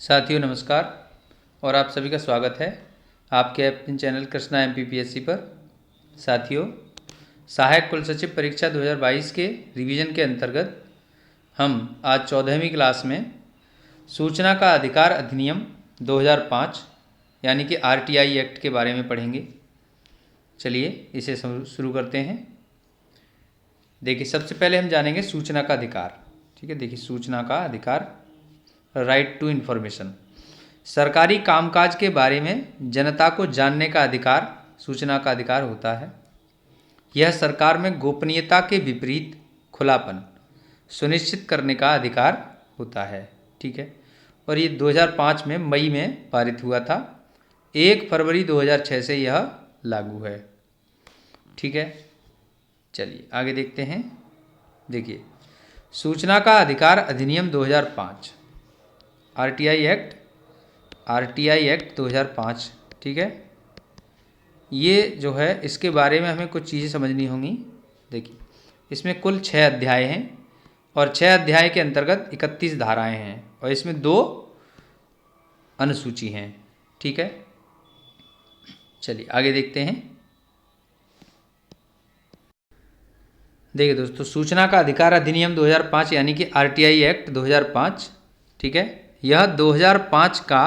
साथियों नमस्कार और आप सभी का स्वागत है आपके अपने चैनल कृष्णा MPPSC पर। साथियों, सहायक कुल सचिव परीक्षा 2022 के रिवीजन के अंतर्गत हम आज 14वीं क्लास में सूचना का अधिकार अधिनियम 2005 यानी कि RTI एक्ट के बारे में पढ़ेंगे। चलिए इसे शुरू करते हैं। देखिए, सबसे पहले हम जानेंगे सूचना का अधिकार। ठीक है, देखिए सूचना का अधिकार, राइट टू इन्फॉर्मेशन, सरकारी कामकाज के बारे में जनता को जानने का अधिकार सूचना का अधिकार होता है। यह सरकार में गोपनीयता के विपरीत खुलापन सुनिश्चित करने का अधिकार होता है। ठीक है, और ये 2005 में मई में पारित हुआ था। 1 फरवरी 2006 से यह लागू है। ठीक है, चलिए आगे देखते हैं। देखिए, सूचना का अधिकार अधिनियम 2005 RTI एक्ट 2005। ठीक है, ये जो है इसके बारे में हमें कुछ चीज़ें समझनी होंगी। देखिए, इसमें कुल 6 अध्याय हैं और 6 अध्याय के अंतर्गत 31 धाराएं हैं और इसमें 2 अनुसूची हैं। ठीक है, चलिए आगे देखते हैं। देखिए दोस्तों, सूचना का अधिकार अधिनियम 2005 यानी कि RTI एक्ट 2005, ठीक है, यह 2005 का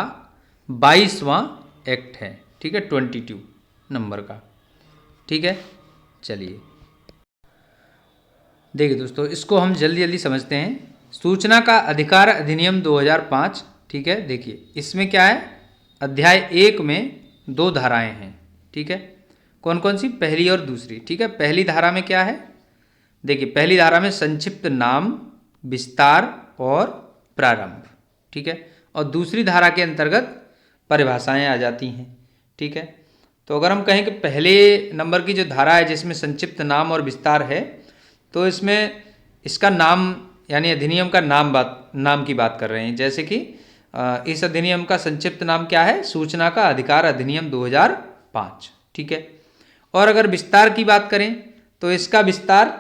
22वां एक्ट है। ठीक है, 22 नंबर का। ठीक है, चलिए देखिए दोस्तों, इसको हम जल्दी जल्दी समझते हैं। सूचना का अधिकार अधिनियम 2005, ठीक है, देखिए इसमें क्या है, अध्याय 1 में 2 धाराएं हैं। ठीक है, कौन कौन सी, पहली और दूसरी। ठीक है, पहली धारा में क्या है, देखिए पहली धारा में संक्षिप्त नाम, विस्तार और प्रारंभ। ठीक है, और दूसरी धारा के अंतर्गत परिभाषाएं आ जाती हैं। ठीक है, तो अगर हम कहें कि पहले नंबर की जो धारा है जिसमें संक्षिप्त नाम और विस्तार है, तो इसमें इसका नाम यानी अधिनियम का नाम की बात कर रहे हैं। जैसे कि इस अधिनियम का संक्षिप्त नाम क्या है, सूचना का अधिकार अधिनियम 2005। ठीक है, और अगर विस्तार की बात करें तो इसका विस्तार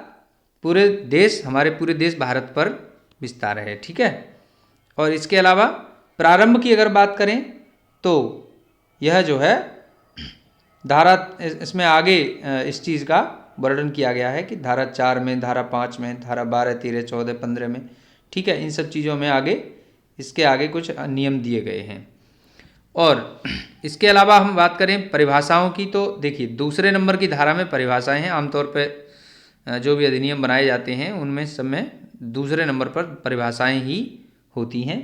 पूरे देश, हमारे पूरे देश भारत पर विस्तार है। ठीक है, और इसके अलावा प्रारंभ की अगर बात करें तो यह जो है धारा, इसमें आगे इस चीज़ का वर्णन किया गया है कि धारा 4 में, धारा 5 में, धारा 12, 13, 14, 15 में। ठीक है, इन सब चीज़ों में आगे इसके आगे कुछ नियम दिए गए हैं। और इसके अलावा हम बात करें परिभाषाओं की, तो देखिए दूसरे नंबर की धारा में परिभाषाएं हैं। आमतौर पर जो भी अधिनियम बनाए जाते हैं उनमें सब में दूसरे नंबर पर परिभाषाएं ही होती हैं।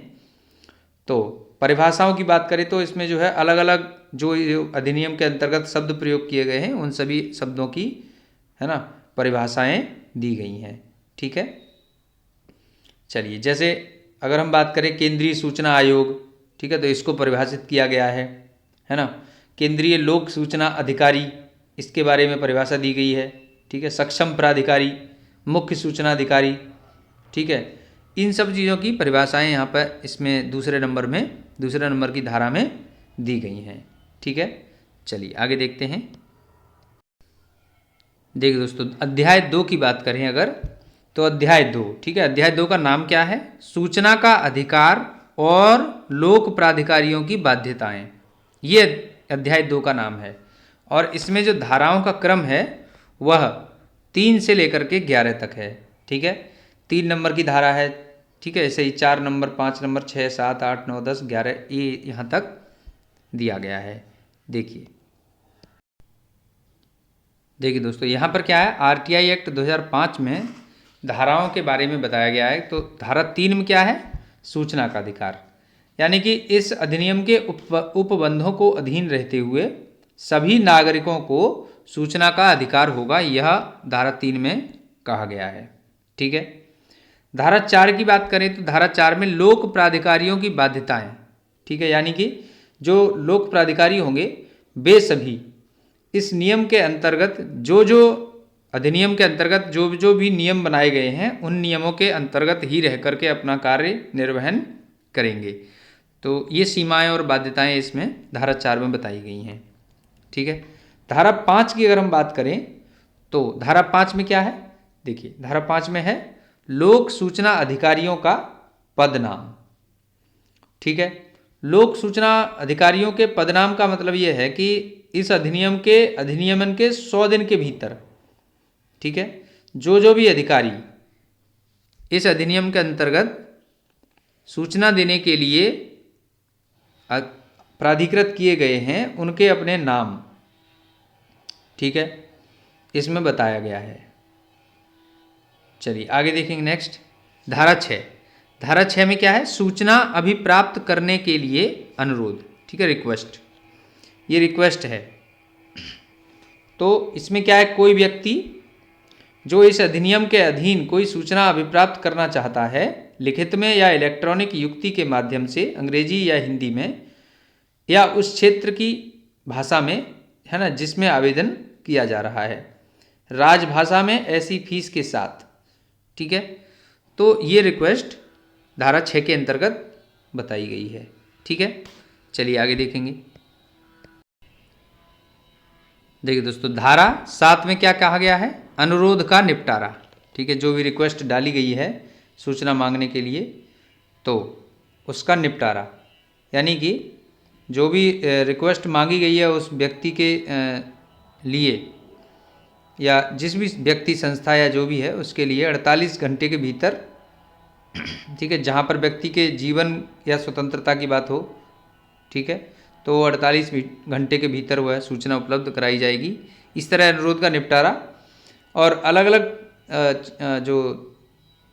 तो परिभाषाओं की बात करें तो इसमें जो है अलग अलग जो अधिनियम के अंतर्गत शब्द प्रयोग किए गए हैं उन सभी शब्दों की, है ना, परिभाषाएं दी गई हैं। ठीक है, चलिए जैसे अगर हम बात करें केंद्रीय सूचना आयोग, ठीक है, तो इसको परिभाषित किया गया है ना। केंद्रीय लोक सूचना अधिकारी, इसके बारे में परिभाषा दी गई है। ठीक है, सक्षम प्राधिकारी, मुख्य सूचना अधिकारी। ठीक है, इन सब चीज़ों की परिभाषाएं यहाँ पर इसमें दूसरे नंबर की धारा में दी गई हैं। ठीक है, चलिए आगे देखते हैं। देखिए दोस्तों, अध्याय 2 की बात करें अगर, तो अध्याय 2, ठीक है, अध्याय 2 का नाम क्या है, सूचना का अधिकार और लोक प्राधिकारियों की बाध्यताएं। ये अध्याय 2 का नाम है और इसमें जो धाराओं का क्रम है वह 3 से लेकर के 11 तक है। ठीक है, 3 नंबर की धारा है। ठीक है, ऐसे ही 4 नंबर, 5 नंबर, 6, 7, 8, 9, 10, 11, ये यहाँ तक दिया गया है। देखिए दोस्तों, यहाँ पर क्या है, RTI एक्ट 2005 में धाराओं के बारे में बताया गया है। तो धारा 3 में क्या है, सूचना का अधिकार, यानी कि इस अधिनियम के उपबंधों को अधीन रहते हुए सभी नागरिकों को सूचना का अधिकार होगा, यह धारा 3 में कहा गया है। ठीक है, धारा 4 की बात करें तो धारा 4 में लोक प्राधिकारियों की बाध्यताएं। ठीक है, यानी कि जो लोक प्राधिकारी होंगे वे सभी इस नियम के अंतर्गत जो अधिनियम के अंतर्गत जो भी नियम बनाए गए हैं उन नियमों के अंतर्गत ही रह करके अपना कार्य निर्वहन करेंगे। तो ये सीमाएं और बाध्यताएं इसमें धारा 4 में बताई गई हैं। ठीक है, धारा 5 की अगर हम बात करें तो धारा 5 में क्या है, देखिए धारा 5 में है लोक सूचना अधिकारियों का पद नाम। ठीक है, लोक सूचना अधिकारियों के पदनाम का मतलब ये है कि इस अधिनियमन के 100 दिन के भीतर, ठीक है, जो भी अधिकारी इस अधिनियम के अंतर्गत सूचना देने के लिए प्राधिकृत किए गए हैं उनके अपने नाम, ठीक है, इसमें बताया गया है। चलिए आगे देखेंगे। नेक्स्ट धारा 6। धारा 6 में क्या है? सूचना अभिप्राप्त करने के लिए अनुरोध, ठीक है, रिक्वेस्ट। ये रिक्वेस्ट है। तो इसमें क्या है? कोई व्यक्ति जो इस अधिनियम के अधीन कोई सूचना अभिप्राप्त करना चाहता है, लिखित में या इलेक्ट्रॉनिक युक्ति के माध्यम से, अंग्रेजी या हिंदी में, या उस क्षेत्र की भाषा में, है ना, जिसमें आवेदन किया जा रहा है, राजभाषा में, ऐसी फीस के साथ, ठीक है। तो ये रिक्वेस्ट धारा 6 के अंतर्गत बताई गई है, ठीक है। चलिए आगे देखेंगे। देखिए दोस्तों, धारा 7 में क्या कहा गया है? अनुरोध का निपटारा, ठीक है। जो भी रिक्वेस्ट डाली गई है सूचना मांगने के लिए, तो उसका निपटारा, यानी कि जो भी रिक्वेस्ट मांगी गई है उस व्यक्ति के लिए, या जिस भी व्यक्ति, संस्था या जो भी है उसके लिए 48 घंटे के भीतर, ठीक है, जहाँ पर व्यक्ति के जीवन या स्वतंत्रता की बात हो, ठीक है, तो 48 घंटे के भीतर वह सूचना उपलब्ध कराई जाएगी। इस तरह अनुरोध का निपटारा, और अलग अलग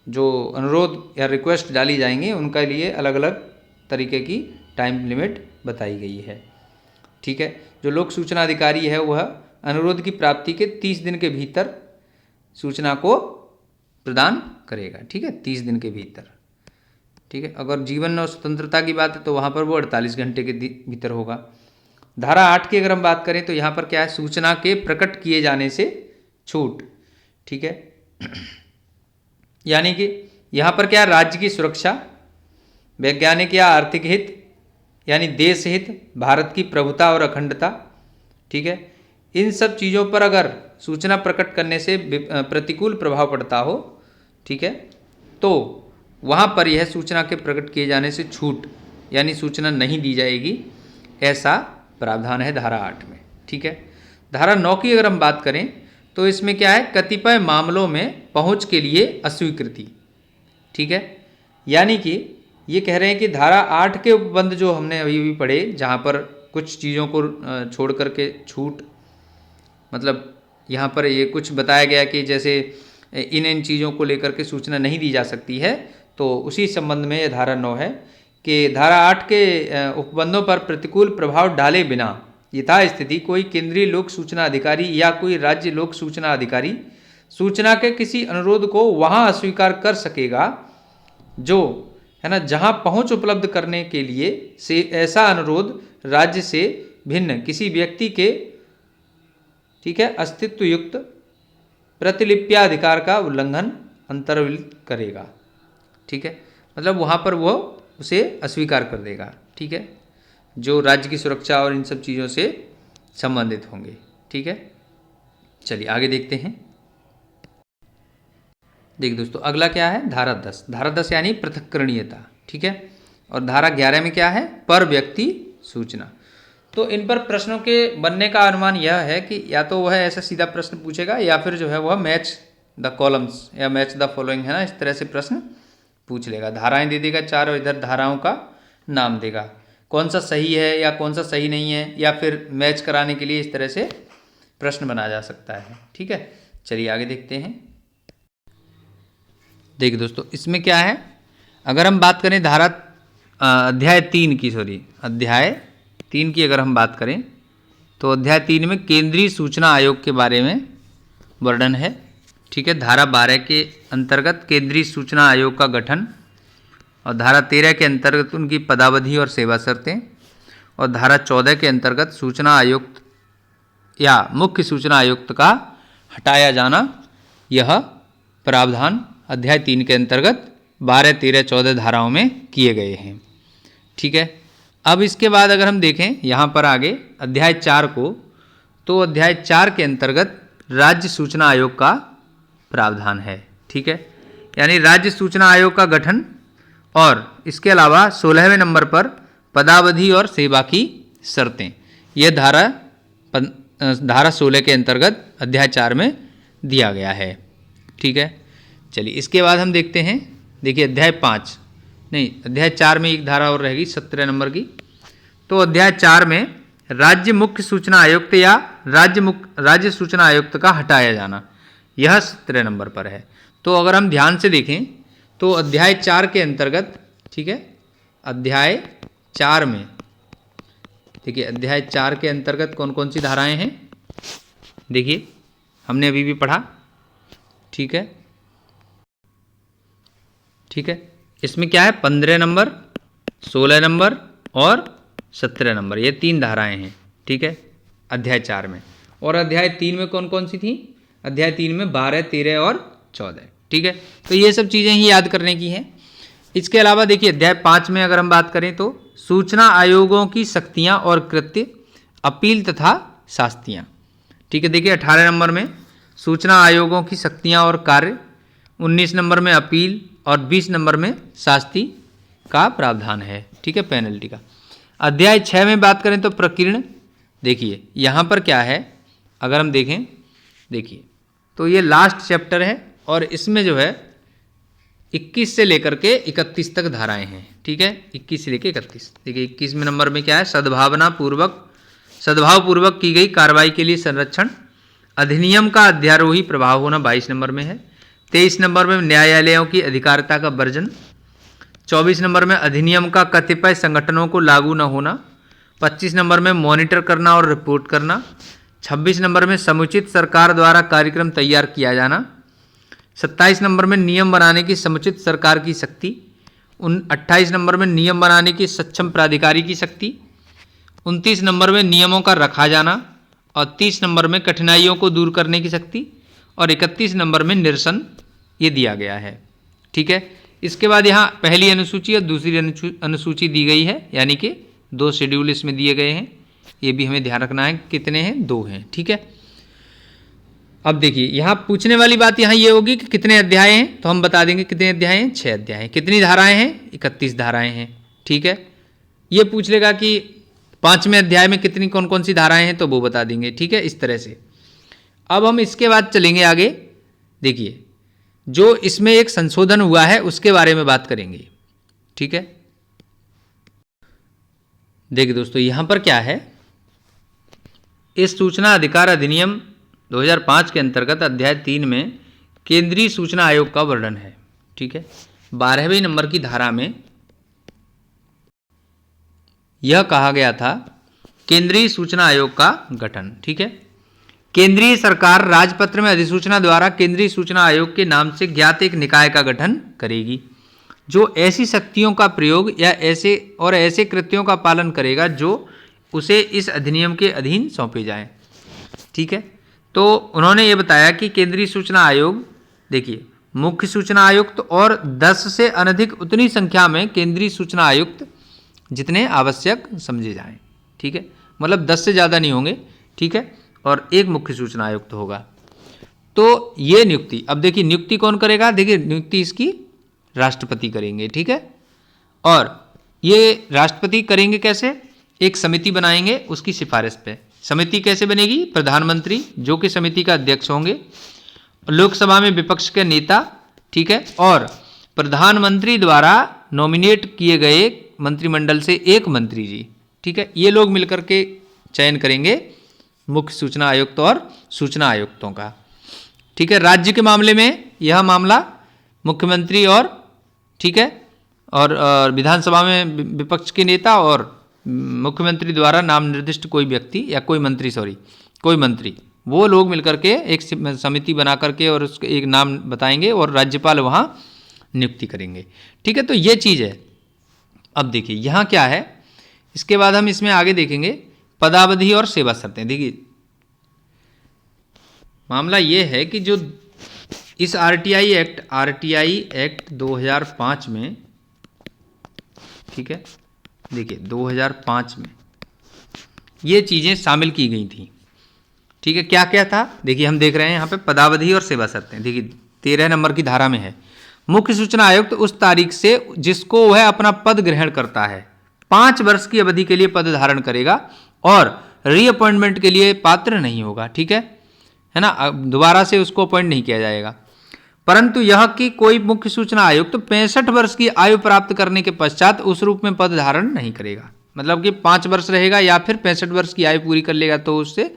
जो अनुरोध या रिक्वेस्ट डाली जाएंगी उनके लिए अलग अलग तरीके की टाइम लिमिट बताई गई है, ठीक है। जो लोक सूचना अधिकारी है वह अनुरोध की प्राप्ति के 30 दिन के भीतर सूचना को प्रदान करेगा, ठीक है, 30 दिन के भीतर, ठीक है। अगर जीवन और स्वतंत्रता की बात है तो वहाँ पर वो 48 घंटे के भीतर होगा। धारा 8 की अगर हम बात करें तो यहाँ पर क्या है? सूचना के प्रकट किए जाने से छूट, ठीक है। यानी कि यहाँ पर क्या है? राज्य की सुरक्षा, वैज्ञानिक या आर्थिक हित, यानी देश हित, भारत की प्रभुता और अखंडता, ठीक है, इन सब चीज़ों पर अगर सूचना प्रकट करने से प्रतिकूल प्रभाव पड़ता हो, ठीक है, तो वहाँ पर यह सूचना के प्रकट किए जाने से छूट, यानी सूचना नहीं दी जाएगी, ऐसा प्रावधान है धारा 8 में, ठीक है। धारा 9 की अगर हम बात करें तो इसमें क्या है? कतिपय मामलों में पहुँच के लिए अस्वीकृति, ठीक है। यानी कि ये कह रहे हैं कि धारा 8 के उपबंध जो हमने अभी भी पढ़े, जहाँ पर कुछ चीज़ों को छोड़ करके छूट, मतलब यहाँ पर ये कुछ बताया गया कि जैसे इन चीज़ों को लेकर के सूचना नहीं दी जा सकती है, तो उसी संबंध में ये धारा 9 है कि धारा 8 के उपबंधों पर प्रतिकूल प्रभाव डाले बिना यथास्थिति कोई केंद्रीय लोक सूचना अधिकारी या कोई राज्य लोक सूचना अधिकारी सूचना के किसी अनुरोध को वहाँ अस्वीकार कर सकेगा जो, है ना, जहाँ पहुँच उपलब्ध करने के लिए से ऐसा अनुरोध राज्य से भिन्न किसी व्यक्ति के, ठीक है, अस्तित्व युक्त प्रतिलिप्याधिकार का उल्लंघन अंतर्वित करेगा, ठीक है। मतलब वहाँ पर वो उसे अस्वीकार कर देगा, ठीक है, जो राज्य की सुरक्षा और इन सब चीज़ों से संबंधित होंगे, ठीक है। चलिए आगे देखते हैं। देखिए दोस्तों, अगला क्या है? धारा 10। धारा 10 यानी पृथक्करणीयता, ठीक है। और धारा 11 में क्या है? पर व्यक्ति सूचना। तो इन पर प्रश्नों के बनने का अनुमान यह है कि या तो वह ऐसा सीधा प्रश्न पूछेगा या फिर जो है वह मैच द कॉलम्स या मैच द फॉलोइंग, है ना, इस तरह से प्रश्न पूछ लेगा। धाराएं दे देगा 4 और इधर धाराओं का नाम देगा, कौन सा सही है या कौन सा सही नहीं है, या फिर मैच कराने के लिए इस तरह से प्रश्न बनाया जा सकता है, ठीक है। चलिए आगे देखते हैं। देखिए दोस्तों, इसमें क्या है? अगर हम बात करें धारा अध्याय 3 की अगर हम बात करें तो अध्याय 3 में केंद्रीय सूचना आयोग के बारे में वर्णन है, ठीक है। धारा 12 के अंतर्गत केंद्रीय सूचना आयोग का गठन, और धारा 13 के अंतर्गत उनकी पदावधि और सेवा शर्तें, और धारा 14 के अंतर्गत सूचना आयुक्त या मुख्य सूचना आयुक्त का हटाया जाना, यह प्रावधान अध्याय 3 के अंतर्गत 12, 13, 14 धाराओं में किए गए हैं, ठीक है। अब इसके बाद अगर हम देखें यहाँ पर आगे अध्याय 4 को, तो अध्याय 4 के अंतर्गत राज्य सूचना आयोग का प्रावधान है, ठीक है। यानी राज्य सूचना आयोग का गठन, और इसके अलावा 16वें नंबर पर पदावधि और सेवा की शर्तें, यह धारा 16 के अंतर्गत अध्याय 4 में दिया गया है। ठीक है, चलिए इसके बाद हम देखते हैं, देखिए अध्याय 4 में एक धारा और रहेगी 17 नंबर की। तो अध्याय 4 में राज्य मुख्य सूचना आयुक्त या राज्य सूचना आयुक्त का हटाया जाना, यह 17 नंबर पर है। तो अगर हम ध्यान से देखें तो अध्याय 4 के अंतर्गत, ठीक है, अध्याय 4 में देखिए अध्याय 4 के अंतर्गत कौन कौन सी धाराएं हैं, देखिए हमने अभी भी पढ़ा। ठीक है, ठीक है, इसमें क्या है 15 नंबर, 16 नंबर और 17 नंबर, ये 3 धाराएं हैं। ठीक है, अध्याय 4 में। और अध्याय 3 में कौन कौन सी थी? अध्याय 3 में 12, 13 और 14। ठीक है, तो ये सब चीज़ें ही याद करने की हैं। इसके अलावा देखिए अध्याय 5 में अगर हम बात करें तो सूचना आयोगों की शक्तियाँ और कृत्य, अपील तथा शास्तियाँ। ठीक है, देखिए 18 नंबर में सूचना आयोगों की शक्तियाँ और कार्य, 19 नंबर में अपील और 20 नंबर में शास्ति का प्रावधान है। ठीक है, पेनल्टी का। अध्याय 6 में बात करें तो प्रकीर्ण, देखिए यहाँ पर क्या है अगर हम देखें, देखिए तो ये लास्ट चैप्टर है और इसमें जो है 21 से लेकर के 31 तक धाराएं हैं। ठीक है, 21 से लेकर 31। देखिए 21 में नंबर में क्या है, सद्भावपूर्वक की गई कार्रवाई के लिए संरक्षण, अधिनियम का अध्यारोही प्रभाव होना 22 नंबर में है। 23 नंबर में न्यायालयों की अधिकारिता का वर्जन। 24 नंबर में अधिनियम का कतिपय संगठनों को लागू न होना। 25 नंबर में मॉनिटर करना और रिपोर्ट करना। 26 नंबर में समुचित सरकार द्वारा कार्यक्रम तैयार किया जाना। 27 नंबर में नियम बनाने की समुचित सरकार की शक्ति। 28 नंबर में नियम बनाने की सक्षम प्राधिकारी की शक्ति। 29 नंबर में नियमों का रखा जाना और 30 नंबर में कठिनाइयों को दूर करने की शक्ति और 31 नंबर में निरसन, ये दिया गया है। ठीक है, इसके बाद यहाँ पहली अनुसूची और दूसरी अनुसूची दी गई है, यानी कि 2 शेड्यूल इसमें दिए गए हैं। ये भी हमें ध्यान रखना है, कितने हैं, 2 हैं। ठीक है, अब देखिए यहाँ पूछने वाली बात यहाँ ये होगी कि कितने अध्याय हैं, तो हम बता देंगे कितने अध्याय हैं, 6 अध्याय हैं। कितनी धाराएं हैं, 31 धाराएं हैं। ठीक है, ये पूछ लेगा कि 5वें अध्याय में कितनी कौन कौन सी धाराएं हैं, तो वो बता देंगे। ठीक है, इस तरह से। अब हम इसके बाद चलेंगे आगे, देखिए जो इसमें एक संशोधन हुआ है उसके बारे में बात करेंगे। ठीक है, देखिए दोस्तों यहाँ पर क्या है, इस सूचना अधिकार अधिनियम 2005 के अंतर्गत अध्याय 3 में केंद्रीय सूचना आयोग का वर्णन है। ठीक है, 12वें नंबर की धारा में यह कहा गया था केंद्रीय सूचना आयोग का गठन। ठीक है, केंद्रीय सरकार राजपत्र में अधिसूचना द्वारा केंद्रीय सूचना आयोग के नाम से ज्ञात एक निकाय का गठन करेगी जो ऐसी शक्तियों का प्रयोग या ऐसे कृत्यों का पालन करेगा जो उसे इस अधिनियम के अधीन सौंपे जाएं। ठीक है, तो उन्होंने ये बताया कि केंद्रीय सूचना आयोग, देखिए मुख्य सूचना आयुक्त और 10 से अनधिक उतनी संख्या में केंद्रीय सूचना आयुक्त जितने आवश्यक समझे जाएं। ठीक है, मतलब 10 से ज़्यादा नहीं होंगे। ठीक है, और एक मुख्य सूचना आयुक्त होगा। तो ये नियुक्ति, अब देखिए नियुक्ति कौन करेगा, देखिए नियुक्ति इसकी राष्ट्रपति करेंगे। ठीक है, और ये राष्ट्रपति करेंगे कैसे, एक समिति बनाएंगे उसकी सिफारिश पे। समिति कैसे बनेगी, प्रधानमंत्री जो कि समिति का अध्यक्ष होंगे, लोकसभा में विपक्ष के नेता। ठीक है, और प्रधानमंत्री द्वारा नॉमिनेट किए गए मंत्रिमंडल से एक मंत्री जी। ठीक है, ये लोग मिलकर के चयन करेंगे मुख्य सूचना आयुक्त और सूचना आयुक्तों का। ठीक है, राज्य के मामले में यह मामला मुख्यमंत्री और, ठीक है, और विधानसभा में विपक्ष के नेता और मुख्यमंत्री द्वारा नाम निर्दिष्ट कोई व्यक्ति या कोई मंत्री, वो लोग मिलकर के एक समिति बना करके और उसके एक नाम बताएंगे और राज्यपाल वहाँ नियुक्ति करेंगे। ठीक है, तो ये चीज़ है। अब देखिए यहाँ क्या है, इसके बाद हम इसमें आगे देखेंगे पदावधि और सेवा शर्तें। देखिए मामला ये है कि जो इस आरटीआई एक्ट 2005 में, ठीक है, देखिए 2005 में ये चीज़ें शामिल की गई थी। ठीक है, क्या क्या था, देखिए हम देख रहे हैं यहाँ पे पदावधि और सेवा शर्तें। देखिए 13 नंबर की धारा में है, मुख्य सूचना आयुक्त उस तारीख से जिसको वह अपना पद ग्रहण करता है, 5 वर्ष की अवधि के लिए पद धारण करेगा और रीअपॉइंटमेंट के लिए पात्र नहीं होगा, ठीक है ना, दोबारा से उसको अपॉइंट नहीं किया जाएगा। परंतु यह कि कोई मुख्य सूचना आयुक्त तो 65 वर्ष की आयु प्राप्त करने के पश्चात उस रूप में पद धारण नहीं करेगा। मतलब कि 5 वर्ष रहेगा या फिर 65 वर्ष की आयु पूरी कर लेगा तो उससे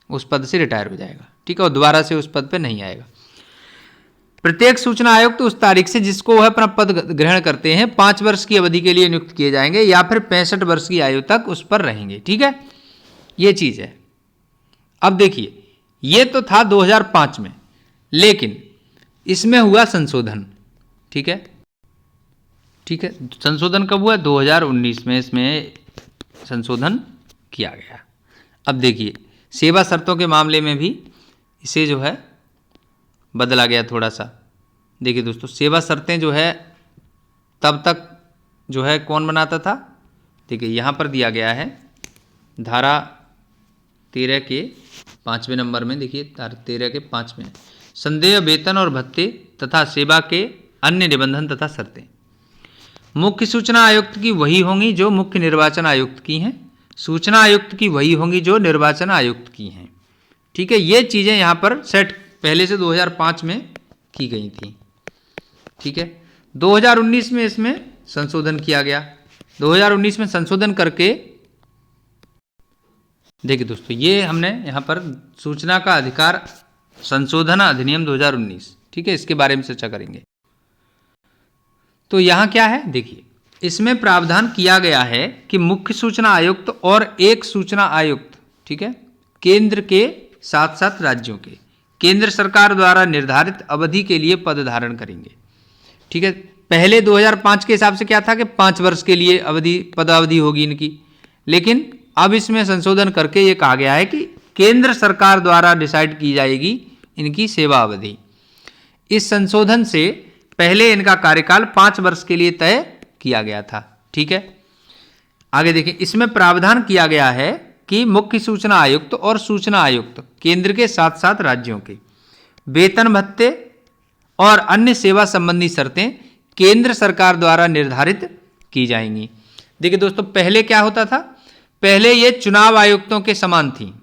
उस पद से रिटायर हो जाएगा, ठीक है, और दोबारा से उस पद पर नहीं आएगा। प्रत्येक सूचना आयुक्त उस तारीख से जिसको वह अपना पद ग्रहण करते हैं 5 वर्ष की अवधि के लिए नियुक्त किए जाएंगे या फिर 65 वर्ष की आयु तक उस पर रहेंगे, ठीक है, ये चीज है। अब देखिए ये तो था 2005 में, लेकिन इसमें हुआ संशोधन, ठीक है, संशोधन कब हुआ? 2019 में इसमें संशोधन किया गया। अब देखिए सेवा शर्तों के मामले में भी इसे जो है बदला गया थोड़ा सा। देखिए दोस्तों, सेवा शर्तें जो है तब तक जो है कौन बनाता था? देखिए यहाँ पर दिया गया है धारा 13 के 5वें नंबर में, देखिए धारा 13 के 5 में, संदेय वेतन और भत्ते तथा सेवा के अन्य निबंधन तथा शर्तें मुख्य सूचना आयुक्त की वही होंगी जो मुख्य निर्वाचन आयुक्त की हैं, सूचना आयुक्त की वही होंगी जो निर्वाचन आयुक्त की हैं, ठीक है। ये चीज़ें यहाँ पर सेट पहले से 2005 में की गई थी, ठीक है। 2019 में इसमें संशोधन किया गया। 2019 में संशोधन करके देखिए दोस्तों, ये हमने यहाँ पर सूचना का अधिकार संशोधन अधिनियम 2019, ठीक है, इसके बारे में चर्चा करेंगे। तो यहाँ क्या है? देखिए इसमें प्रावधान किया गया है कि मुख्य सूचना आयुक्त और एक सूचना आयुक्त, ठीक है, केंद्र के साथ साथ राज्यों के केंद्र सरकार द्वारा निर्धारित अवधि के लिए पद धारण करेंगे, ठीक है। पहले 2005 के हिसाब से क्या था कि 5 वर्ष के लिए पदावधि होगी इनकी, लेकिन अब इसमें संशोधन करके ये कहा गया है कि केंद्र सरकार द्वारा डिसाइड की जाएगी इनकी सेवा अवधि। इस संशोधन से पहले इनका कार्यकाल 5 वर्ष के लिए तय किया गया था, ठीक है। आगे देखिए, इसमें प्रावधान किया गया है कि मुख्य सूचना आयुक्त और सूचना आयुक्त केंद्र के साथ साथ राज्यों के वेतन भत्ते और अन्य सेवा संबंधी शर्तें केंद्र सरकार द्वारा निर्धारित की जाएंगी। देखिए दोस्तों, पहले क्या होता था? पहले ये चुनाव आयुक्तों के समान थी,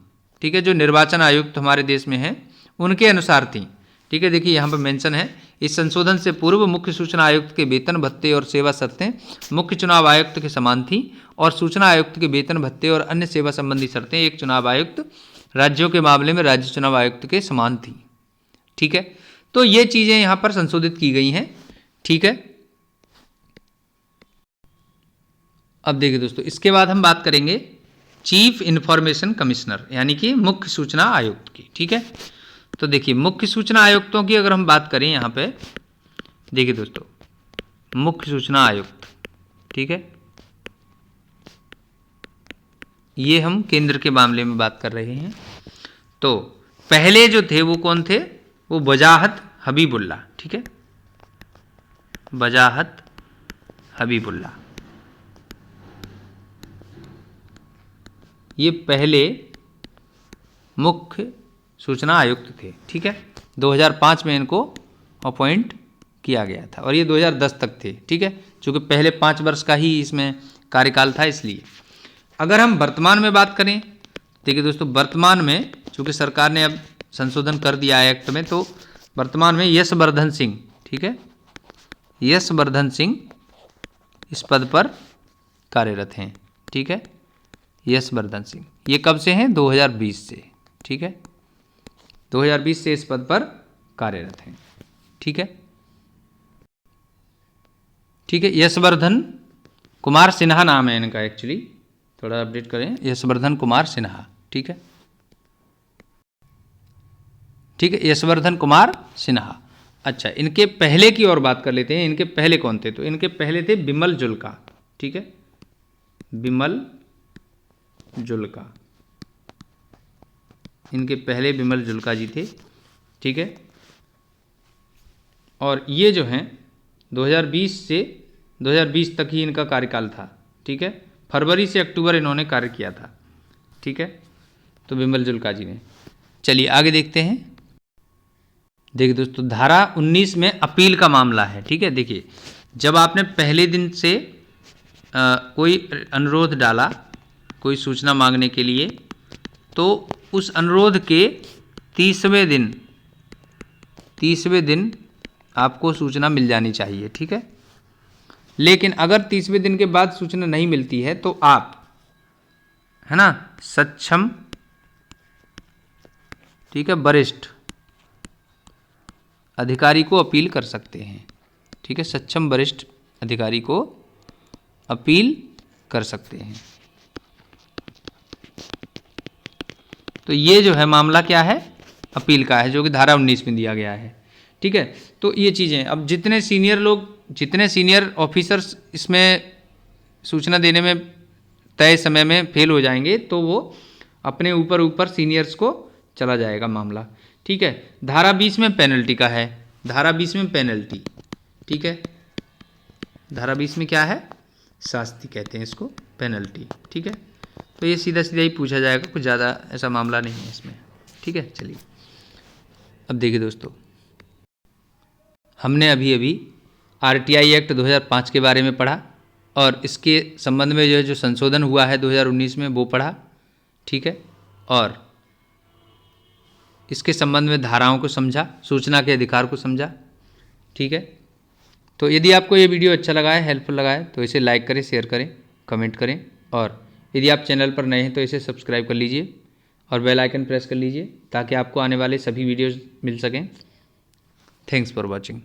ठीक है, जो निर्वाचन आयुक्त हमारे देश में हैं उनके अनुसार थी, ठीक है। देखिए यहाँ पर मेंशन है, इस संशोधन से पूर्व मुख्य सूचना आयुक्त के वेतन भत्ते और सेवा शर्तें मुख्य चुनाव आयुक्त के समान थी और सूचना आयुक्त के वेतन भत्ते और अन्य सेवा संबंधी शर्तें एक चुनाव आयुक्त राज्यों के मामले में राज्य चुनाव आयुक्त के समान थी, ठीक है। तो ये चीजें यहाँ पर संशोधित की गई हैं, ठीक है। अब देखिए दोस्तों, इसके बाद हम बात करेंगे चीफ इंफॉर्मेशन कमिश्नर यानी कि मुख्य सूचना आयुक्त की, ठीक है। तो देखिए मुख्य सूचना आयुक्तों की अगर हम बात करें यहाँ पे, देखिए दोस्तों, मुख्य सूचना आयुक्त, ठीक है, ये हम केंद्र के मामले में बात कर रहे हैं। तो पहले जो थे वो कौन थे? वो वजाहत हबीबुल्ला, ठीक है, वजाहत हबीबुल्ला, ये पहले मुख्य सूचना आयुक्त थे, ठीक है। 2005 में इनको अपॉइंट किया गया था और ये 2010 तक थे, ठीक है, चूँकि पहले 5 वर्ष का ही इसमें कार्यकाल था इसलिए। अगर हम वर्तमान में बात करें, देखिए दोस्तों, वर्तमान में चूँकि सरकार ने अब संशोधन कर दिया है एक्ट में, तो वर्तमान में यशवर्धन सिंह, ठीक है, यशवर्धन सिंह इस पद पर कार्यरत हैं, ठीक है, यशवर्धन सिंह। ये कब से हैं? 2020 से, ठीक है, 2020 से इस पद पर कार्यरत हैं, ठीक है, ठीक है। यशवर्धन कुमार सिन्हा नाम है इनका, एक्चुअली थोड़ा अपडेट करें, यशवर्धन कुमार सिन्हा, ठीक है, ठीक है, यशवर्धन कुमार सिन्हा। अच्छा, इनके पहले की और बात कर लेते हैं, इनके पहले कौन थे? तो इनके पहले थे बिमल जुल्का, ठीक है, बिमल जुल्का, इनके पहले बिमल जुल्का जी थे, ठीक है। और ये जो हैं 2020 से 2020 तक ही इनका कार्यकाल था, ठीक है, फरवरी से अक्टूबर इन्होंने कार्य किया था, ठीक है, तो बिमल जुल्का जी ने। चलिए आगे देखते हैं। देखिए दोस्तों, धारा 19 में अपील का मामला है, ठीक है। देखिए, जब आपने पहले दिन से कोई अनुरोध डाला कोई सूचना मांगने के लिए, तो उस अनुरोध के 30वें दिन आपको सूचना मिल जानी चाहिए, ठीक है। लेकिन अगर 30वें दिन के बाद सूचना नहीं मिलती है तो आप, है ना, सक्षम, ठीक है, वरिष्ठ अधिकारी को अपील कर सकते हैं, ठीक है। सक्षम वरिष्ठ अधिकारी को अपील कर सकते हैं। तो ये जो है मामला क्या है, अपील का है, जो कि धारा 19 में दिया गया है, ठीक है। तो ये चीज़ें, अब जितने सीनियर ऑफिसर्स इसमें सूचना देने में तय समय में फेल हो जाएंगे तो वो अपने ऊपर सीनियर्स को चला जाएगा मामला, ठीक है। धारा 20 में पेनल्टी का है, धारा 20 में पेनल्टी, ठीक है। धारा 20 में क्या है, शास्ति कहते हैं इसको, पेनल्टी, ठीक है। तो ये सीधा ही पूछा जाएगा, कुछ ज़्यादा ऐसा मामला नहीं है इसमें, ठीक है। चलिए अब देखिए दोस्तों, हमने अभी RTI एक्ट 2005 के बारे में पढ़ा और इसके संबंध में जो संशोधन हुआ है 2019 में वो पढ़ा, ठीक है। और इसके संबंध में धाराओं को समझा, सूचना के अधिकार को समझा, ठीक है। तो यदि आपको ये वीडियो अच्छा लगा है, हेल्पफुल लगा है, तो इसे लाइक करें, शेयर करें, कमेंट करें, और यदि आप चैनल पर नए हैं तो इसे सब्सक्राइब कर लीजिए और बेल आइकन प्रेस कर लीजिए ताकि आपको आने वाले सभी वीडियोज़ मिल सकें। Thanks for watching.